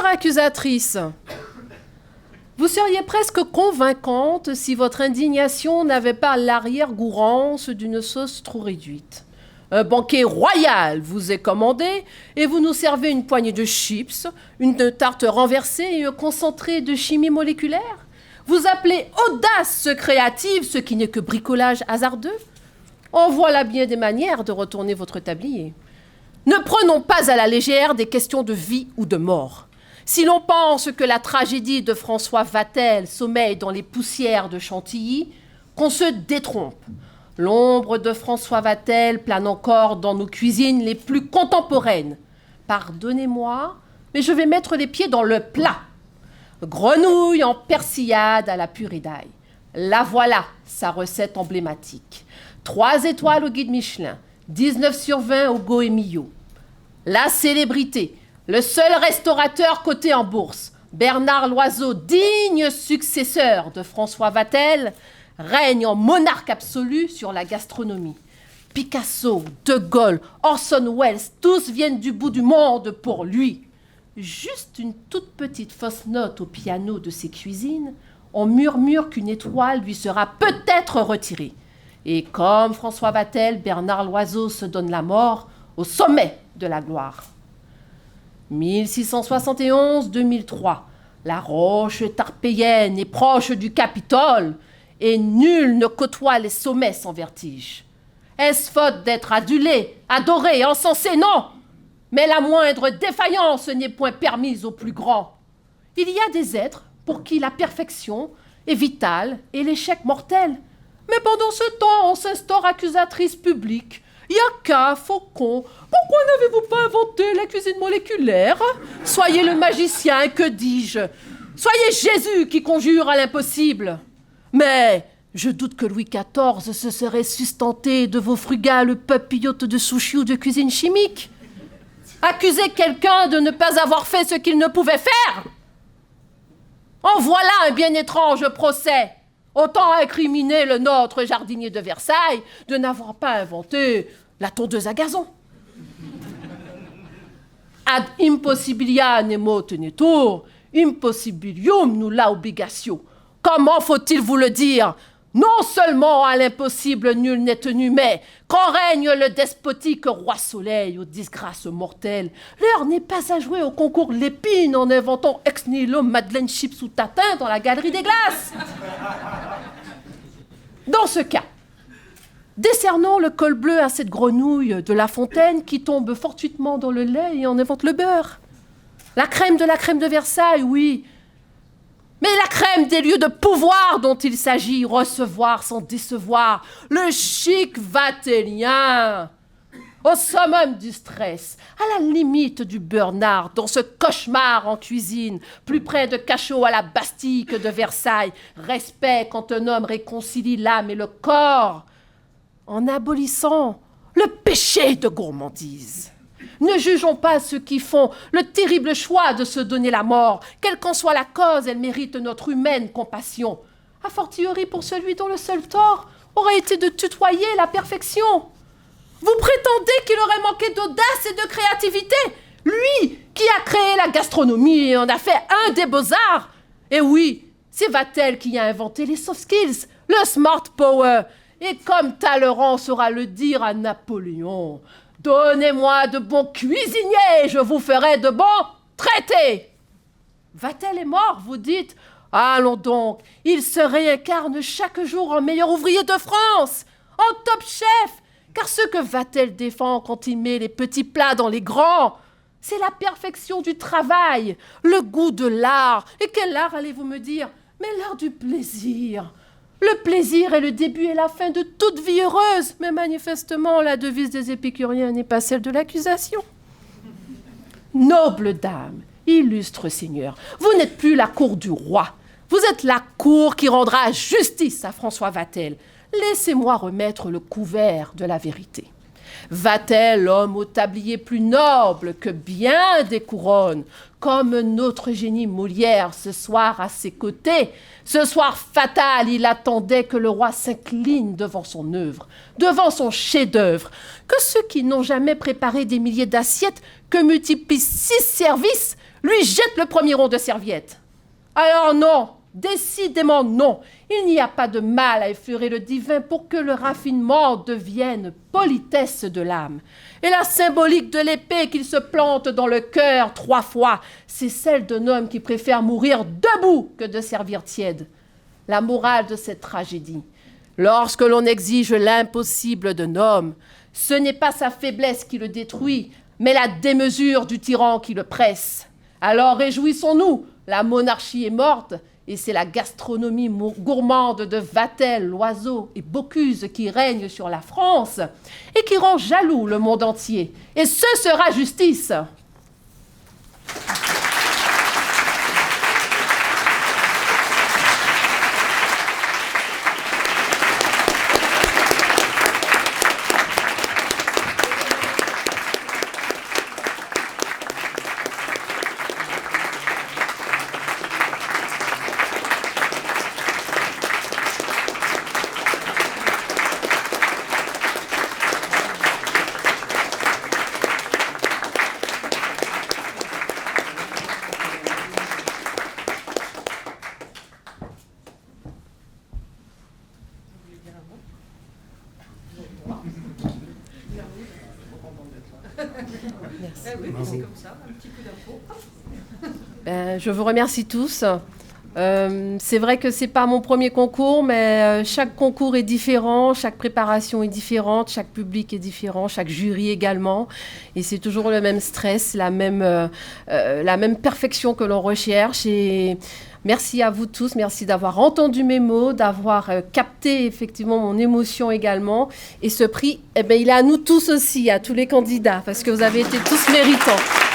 accusatrice, vous seriez presque convaincante si votre indignation n'avait pas l'arrière-gourance d'une sauce trop réduite. Un banquet royal vous est commandé et vous nous servez une poignée de chips, une tarte renversée et un concentré de chimie moléculaire. Vous appelez audace créative ce qui n'est que bricolage hasardeux. En voilà bien des manières de retourner votre tablier. Ne prenons pas à la légère des questions de vie ou de mort. Si l'on pense que la tragédie de François Vatel sommeille dans les poussières de Chantilly, qu'on se détrompe. L'ombre de François Vatel plane encore dans nos cuisines les plus contemporaines. Pardonnez-moi, mais je vais mettre les pieds dans le plat. Grenouille en persillade à la purée d'ail. La voilà, sa recette emblématique. 3 étoiles au guide Michelin, 19 sur 20 au Goemio. La célébrité, le seul restaurateur coté en bourse, Bernard Loiseau, digne successeur de François Vatel, règne en monarque absolu sur la gastronomie. Picasso, De Gaulle, Orson Welles, tous viennent du bout du monde pour lui. Juste une toute petite fausse note au piano de ses cuisines, on murmure qu'une étoile lui sera peut-être retirée. Et comme François Vatel, Bernard Loiseau se donne la mort au sommet de la gloire. 1671-2003, la roche tarpéienne est proche du Capitole et nul ne côtoie les sommets sans vertige. Est-ce faute d'être adulé, adoré, encensé? Non! Mais la moindre défaillance n'est point permise aux plus grands. Il y a des êtres pour qui la perfection est vitale et l'échec mortel. Mais pendant ce temps, on s'instaure accusatrice publique. Yaka, Faucon, pourquoi n'avez-vous pas inventé la cuisine moléculaire? Soyez le magicien, que dis-je? Soyez Jésus qui conjure à l'impossible. Mais je doute que Louis XIV se serait sustenté de vos frugales papillotes de sushi ou de cuisine chimique. Accuser quelqu'un de ne pas avoir fait ce qu'il ne pouvait faire? En voilà un bien étrange procès. Autant incriminer le nôtre jardinier de Versailles de n'avoir pas inventé la tondeuse à gazon. Ad impossibilia nemo tenetur, impossibilium nulla obligatio. Comment faut-il vous le dire? Non seulement à l'impossible nul n'est tenu, mais quand règne le despotique roi soleil aux disgrâces mortelles, l'heure n'est pas à jouer au concours Lépine en inventant ex nihilo Madeleine Chips ou Tatin dans la galerie des glaces. Dans ce cas, décernons le col bleu à cette grenouille de La Fontaine qui tombe fortuitement dans le lait et en invente le beurre. La crème de Versailles, oui. Mais la crème des lieux de pouvoir dont il s'agit, recevoir sans décevoir, le chic vatélien, au summum du stress, à la limite du burn-out, dans ce cauchemar en cuisine, plus près de Cachot à la Bastille que de Versailles, respect quand un homme réconcilie l'âme et le corps, en abolissant le péché de gourmandise. Ne jugeons pas ceux qui font le terrible choix de se donner la mort. Quelle qu'en soit la cause, elle mérite notre humaine compassion. A fortiori pour celui dont le seul tort aurait été de tutoyer la perfection. Vous prétendez qu'il aurait manqué d'audace et de créativité? Lui qui a créé la gastronomie et en a fait un des beaux-arts. Et oui, c'est Vatel qui a inventé les soft skills, le smart power. Et comme Talleyrand saura le dire à Napoléon... Donnez-moi de bons cuisiniers, je vous ferai de bons traités. Vatel est mort, vous dites? Allons donc, il se réincarne chaque jour en meilleur ouvrier de France, en top chef, car ce que Vatel défend quand il met les petits plats dans les grands, c'est la perfection du travail, le goût de l'art. Et quel art, allez-vous me dire? Mais l'art du plaisir. Le plaisir est le début et la fin de toute vie heureuse. Mais manifestement, la devise des épicuriens n'est pas celle de l'accusation. Noble dame, illustre seigneur, vous n'êtes plus la cour du roi. Vous êtes la cour qui rendra justice à François Vatel. Laissez-moi remettre le couvert de la vérité. Vatel, homme au tablier plus noble que bien des couronnes, comme notre génie Molière ce soir à ses côtés. Ce soir fatal, il attendait que le roi s'incline devant son œuvre, devant son chef-d'œuvre, que ceux qui n'ont jamais préparé des milliers d'assiettes, que multiplient 6 services, lui jette le premier rond de serviette. Alors non, décidément non, il n'y a pas de mal à effleurer le divin pour que le raffinement devienne politesse de l'âme. Et la symbolique de l'épée qu'il se plante dans le cœur 3 fois, c'est celle d'un homme qui préfère mourir debout que de servir tiède. La morale de cette tragédie: lorsque l'on exige l'impossible d'un homme, ce n'est pas sa faiblesse qui le détruit, mais la démesure du tyran qui le presse. Alors réjouissons-nous, la monarchie est morte, et c'est la gastronomie gourmande de Vatel, Loiseau et Bocuse qui règne sur la France et qui rend jaloux le monde entier. Et ce sera justice. Je vous remercie tous. C'est vrai que ce n'est pas mon premier concours, mais chaque concours est différent, chaque préparation est différente, chaque public est différent, chaque jury également. Et c'est toujours le même stress, la même perfection que l'on recherche. Et merci à vous tous, merci d'avoir entendu mes mots, d'avoir capté effectivement mon émotion également. Et ce prix, il est à nous tous aussi, à tous les candidats, parce que vous avez été tous méritants.